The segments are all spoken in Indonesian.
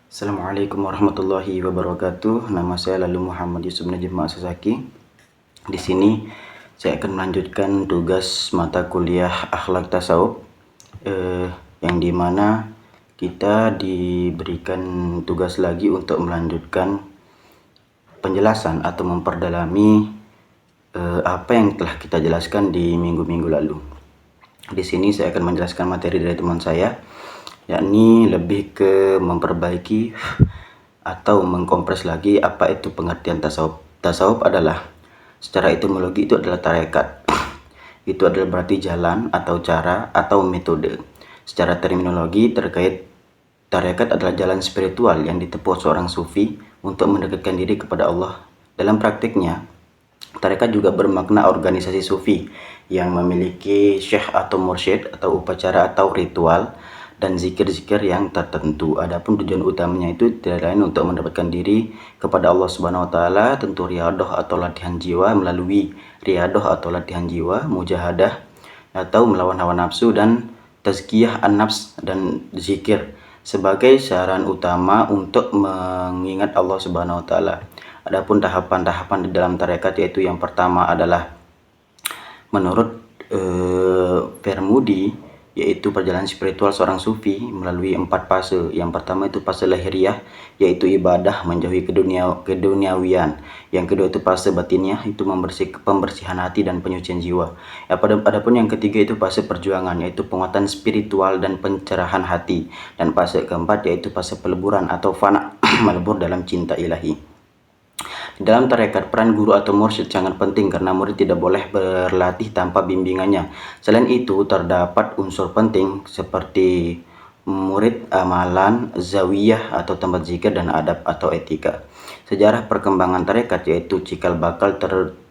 Assalamualaikum warahmatullahi wabarakatuh. Nama saya lalu Muhammad Yusuf Najib Ma'asasaki. Di sini saya akan melanjutkan tugas mata kuliah akhlak tasawuf, yang dimana kita diberikan tugas lagi untuk melanjutkan penjelasan atau memperdalami apa yang telah kita jelaskan di minggu-minggu lalu. Di sini saya akan menjelaskan materi dari teman saya, yakni lebih ke memperbaiki atau mengkompres lagi apa itu pengertian tasawuf. Tasawuf adalah, secara etimologi itu adalah tarekat. Itu adalah berarti jalan atau cara atau metode. Secara terminologi terkait tarekat adalah jalan spiritual yang ditempuh seorang sufi untuk mendekatkan diri kepada Allah. Dalam praktiknya, tarekat juga bermakna organisasi sufi yang memiliki syekh atau mursyid atau upacara atau ritual dan zikir-zikir yang tertentu. Adapun tujuan utamanya itu tidak lain untuk mendapatkan diri kepada Allah Subhanahu wa taala, tentu riadoh atau latihan jiwa, melalui riadoh atau latihan jiwa, mujahadah atau melawan hawa nafsu, dan tazkiyah an-nafs dan zikir sebagai saran utama untuk mengingat Allah Subhanahu wa taala. Adapun tahapan-tahapan di dalam tarekat, yaitu yang pertama adalah menurut Vermudi, yaitu perjalanan spiritual seorang sufi melalui 4 fase. Yang pertama itu fase lahiriah, yaitu ibadah menjauhi keduniawian. Yang kedua itu fase batiniah, itu pembersihan hati dan penyucian jiwa. Adapun yang ketiga itu fase perjuangan, yaitu penguatan spiritual dan pencerahan hati. Dan fase keempat yaitu fase peleburan atau fana, melebur dalam cinta ilahi. Dalam tarekat, peran guru atau mursyid sangat penting karena murid tidak boleh berlatih tanpa bimbingannya. Selain itu, terdapat unsur penting seperti murid, amalan, zawiyah atau tempat zikir, dan adab atau etika. Sejarah perkembangan tarekat, yaitu cikal bakal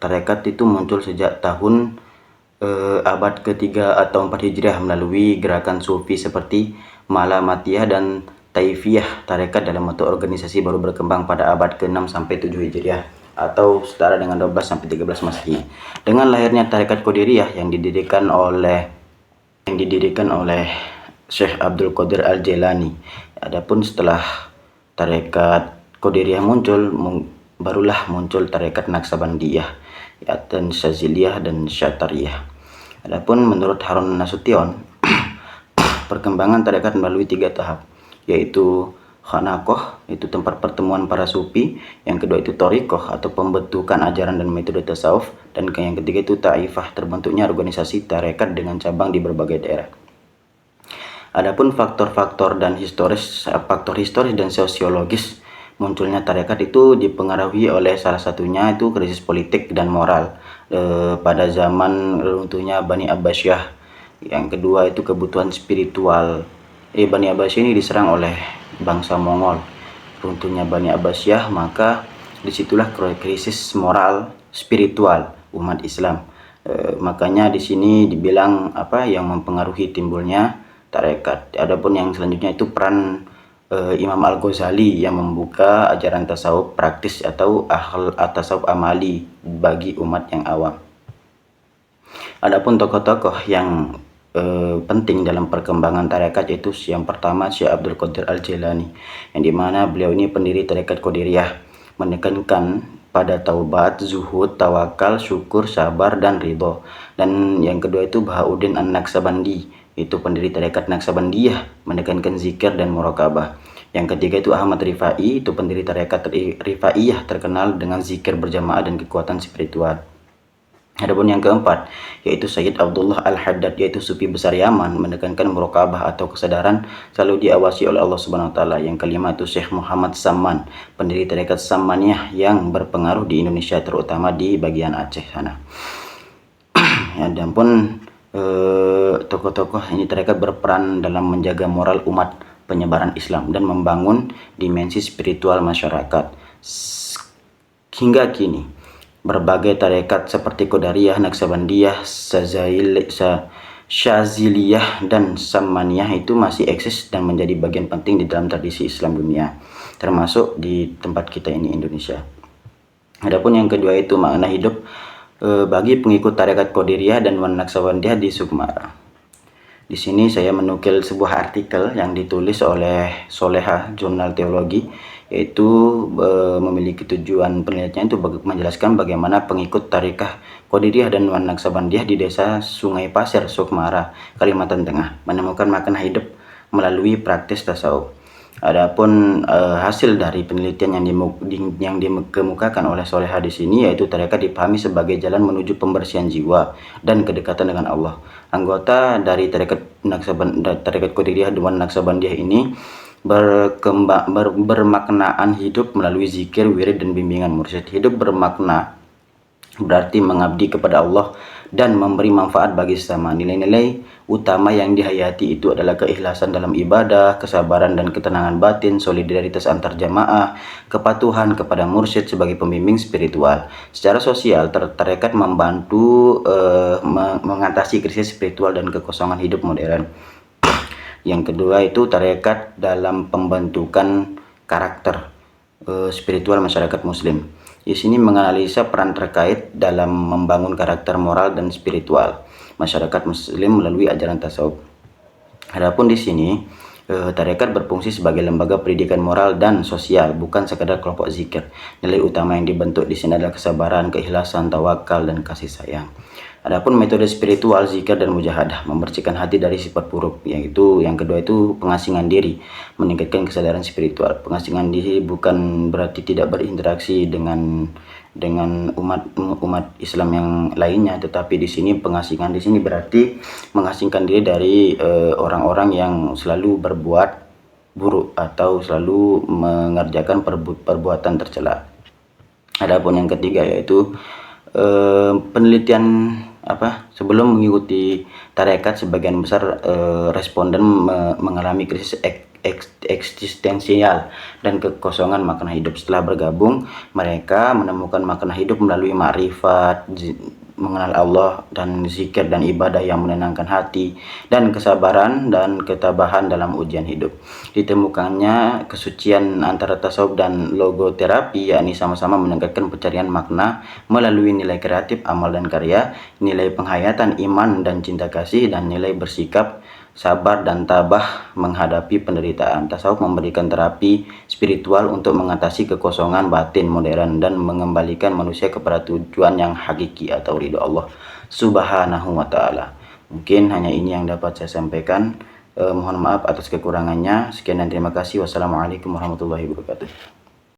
tarekat itu muncul sejak tahun abad ketiga atau 4 Hijriah melalui gerakan sufi seperti Malamatiyah dan Taifiyah. Tarekat dalam bentuk organisasi baru berkembang pada abad ke-6 sampai 7 Hijriah atau setara dengan 12 sampai 13 Masehi. Dengan lahirnya tarekat Qadiriyah yang didirikan oleh Syekh Abdul Qadir Al-Jailani. Adapun setelah tarekat Qadiriyah muncul, barulah muncul tarekat Naksabandiyah dan Syaziliyah dan Syatariyah. Adapun menurut Harun Nasution, perkembangan tarekat melalui 3 tahap, yaitu Khanakoh, itu tempat pertemuan para sufi. Yang kedua itu Torikoh atau pembentukan ajaran dan metode tasawuf. Dan yang ketiga itu Taifah, terbentuknya organisasi tarekat dengan cabang di berbagai daerah. Adapun faktor-faktor historis dan sosiologis munculnya tarekat itu dipengaruhi oleh salah satunya itu krisis politik dan moral pada zaman runtuhnya Bani Abbasiyah. Yang kedua itu kebutuhan spiritual. Bani Abbasiyah ini diserang oleh bangsa Mongol. Runtuhnya Bani Abbasiyah, maka disitulah krisis moral spiritual umat Islam. Makanya di sini dibilang yang mempengaruhi timbulnya tarekat. Adapun yang selanjutnya itu peran Imam Al-Ghazali yang membuka ajaran tasawuf praktis atau tasawuf amali bagi umat yang awam. Adapun tokoh-tokoh yang penting dalam perkembangan tarekat, yaitu yang pertama Syekh Abdul Qadir Al-Jailani, yang dimana beliau ini pendiri tarekat Qadiriyah, menekankan pada taubat, zuhud, tawakal, syukur, sabar, dan ridho. Dan yang kedua itu Bahauddin An-Naksabandi, itu pendiri tarekat Naksabandiyah, menekankan zikir dan muraqabah. Yang ketiga itu Ahmad Rifai, itu pendiri tarekat Rifaiyah, terkenal dengan zikir berjamaah dan kekuatan spiritual. Adapun yang keempat yaitu Sayyid Abdullah Al-Haddad, yaitu sufi besar Yaman, menekankan muraqabah atau kesadaran selalu diawasi oleh Allah Subhanahu wa taala. Yang kelima itu Syekh Muhammad Samman, pendiri tarekat Sammaniyah yang berpengaruh di Indonesia, terutama di bagian Aceh sana. Adapun tokoh-tokoh ini tarekat berperan dalam menjaga moral umat, penyebaran Islam, dan membangun dimensi spiritual masyarakat. Hingga kini berbagai tarekat seperti Qadariyah, Naksabandiyah, Syaziliyah, dan Sammaniyah itu masih eksis dan menjadi bagian penting di dalam tradisi Islam dunia, termasuk di tempat kita ini, Indonesia. Adapun yang kedua itu makna hidup bagi pengikut tarekat Qadiriyah dan Naksabandiyah di Sukmara. Di sini saya menukil sebuah artikel yang ditulis oleh Soleha Jurnal Teologi, yaitu memiliki tujuan penelitiannya itu menjelaskan bagaimana pengikut Tarikah Qadiriyah dan Wan Naksabandiyah di desa Sungai Pasir, Sukmara, Kalimantan Tengah menemukan makna hidup melalui praktis tasawuf. Adapun hasil dari penelitian yang dikemukakan oleh Soleha di sini, yaitu tarekat dipahami sebagai jalan menuju pembersihan jiwa dan kedekatan dengan Allah. Anggota dari tarekat Qadiriyah dan Naksabandiyah ini bermaknaan hidup melalui zikir, wirid, dan bimbingan mursyid. Hidup bermakna berarti mengabdi kepada Allah dan memberi manfaat bagi sesama. Nilai-nilai utama yang dihayati itu adalah keikhlasan dalam ibadah, kesabaran dan ketenangan batin, solidaritas antar jamaah, kepatuhan kepada mursyid sebagai pembimbing spiritual. Secara sosial, tarekat membantu mengatasi krisis spiritual dan kekosongan hidup modern. Yang kedua itu tarekat dalam pembentukan karakter spiritual masyarakat muslim. Di sini menganalisa peran terkait dalam membangun karakter moral dan spiritual masyarakat muslim melalui ajaran tasawuf. Adapun di sini tarekat berfungsi sebagai lembaga pendidikan moral dan sosial, bukan sekadar kelompok zikir. Nilai utama yang dibentuk di sini adalah kesabaran, keikhlasan, tawakal, dan kasih sayang. Adapun metode spiritual, zikir, dan mujahadah membersihkan hati dari sifat buruk, yaitu yang kedua itu pengasingan diri, meningkatkan kesadaran spiritual. Pengasingan diri bukan berarti tidak berinteraksi dengan umat Islam yang lainnya, tetapi di sini pengasingan di sini berarti mengasingkan diri dari orang-orang yang selalu berbuat buruk atau selalu mengerjakan perbuatan tercela. Adapun yang ketiga yaitu penelitian sebelum mengikuti tarekat, sebagian besar responden mengalami krisis eksistensial dan kekosongan makna hidup. Setelah bergabung, mereka menemukan makna hidup melalui makrifat, mengenal Allah, dan zikir dan ibadah yang menenangkan hati, dan kesabaran dan ketabahan dalam ujian hidup. Ditemukannya kesucian antara tasawuf dan logoterapi, yakni sama-sama meningkatkan pencarian makna melalui nilai kreatif, amal dan karya, nilai penghayatan iman dan cinta kasih, dan nilai bersikap sabar dan tabah menghadapi penderitaan. Tasawuf memberikan terapi spiritual untuk mengatasi kekosongan batin modern dan mengembalikan manusia kepada tujuan yang hakiki atau ridho Allah Subhanahu wa Ta'ala. Mungkin hanya ini yang dapat saya sampaikan. Mohon maaf atas kekurangannya. Sekian dan terima kasih. Wassalamualaikum warahmatullahi wabarakatuh.